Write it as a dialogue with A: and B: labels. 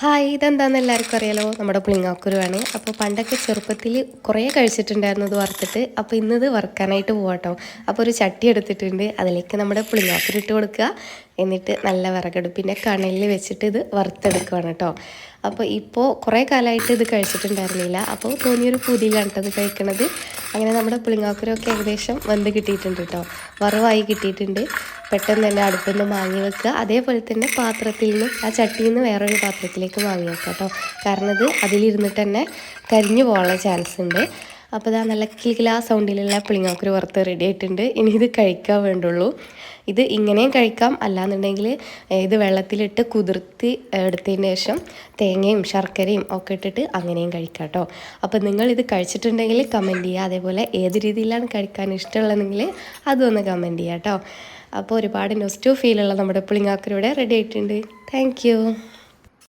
A: Hi ഇതെന്താണെന്ന് എല്ലാവർക്കും അറിയാലോ നമ്മുടെ പുളിങ്ങാക്കുരുവാണ്. അപ്പോൾ പണ്ടൊക്കെ ചെറുപ്പത്തിൽ കുറേ കഴിച്ചിട്ടുണ്ടായിരുന്നു ഇത് വറുത്തിട്ട്. അപ്പോൾ ഇന്നത് വറുക്കാനായിട്ട് പോവാട്ടോ. അപ്പോൾ ഒരു ചട്ടി എടുത്തിട്ടുണ്ട്, അതിലേക്ക് നമ്മുടെ പുളിങ്ങാക്കുരു ഇട്ട് കൊടുക്കുക. എന്നിട്ട് നല്ല വിറകടുപ്പിൻ്റെ കണലിൽ വെച്ചിട്ട് ഇത് വറുത്തെടുക്കുകയാണ് കേട്ടോ. അപ്പോൾ ഇപ്പോൾ കുറേ കാലമായിട്ട് ഇത് കഴിച്ചിട്ടുണ്ടായിരുന്നില്ല, അപ്പോൾ തോന്നിയൊരു പൂതിയിലാണ് കേട്ടോ ഇത് കഴിക്കണത്. അങ്ങനെ നമ്മുടെ പുളിങ്ങാക്കുരൊക്കെ ഏകദേശം വെന്ത് കിട്ടിയിട്ടുണ്ട് കേട്ടോ, വറവായി കിട്ടിയിട്ടുണ്ട്. പെട്ടെന്ന് തന്നെ അടുപ്പിൽ നിന്ന് വാങ്ങി വെക്കുക. അതേപോലെ തന്നെ പാത്രത്തിൽ നിന്ന് ആ ചട്ടിയിൽ നിന്ന് വേറൊരു പാത്രത്തിലേക്ക് വാങ്ങി വെക്കുക കേട്ടോ. കാരണം ഇത് അതിലിരുന്നിട്ട് തന്നെ കരിഞ്ഞു പോകാനുള്ള ചാൻസ് ഉണ്ട്. അപ്പോൾ ഇതാ നല്ല കിലുകിലാ സൗണ്ടിലുള്ള പുളിങ്ങാക്കുരു വറുത്ത് റെഡി ആയിട്ടുണ്ട്. ഇനി ഇത് കഴിക്കാൻ വേണ്ടുള്ളൂ. ഇത് ഇങ്ങനെയും കഴിക്കാം, അല്ലാന്നുണ്ടെങ്കിൽ ഇത് വെള്ളത്തിലിട്ട് കുതിർത്തി എടുത്തതിന് ശേഷം തേങ്ങയും ശർക്കരയും ഒക്കെ ഇട്ടിട്ട് അങ്ങനെയും കഴിക്കാം കേട്ടോ. അപ്പോൾ നിങ്ങളിത് കഴിച്ചിട്ടുണ്ടെങ്കിൽ കമൻറ്റ് ചെയ്യുക. അതേപോലെ ഏത് രീതിയിലാണ് കഴിക്കാൻ ഇഷ്ടമുള്ളതെങ്കിൽ അതൊന്ന് കമൻറ്റ് ചെയ്യുക കേട്ടോ. അപ്പോൾ ഒരുപാട് നൊസ്റ്റു ഫീലുള്ള നമ്മുടെ പുളിങ്ങാക്കുരു ഇവിടെ റെഡി ആയിട്ടുണ്ട്. താങ്ക്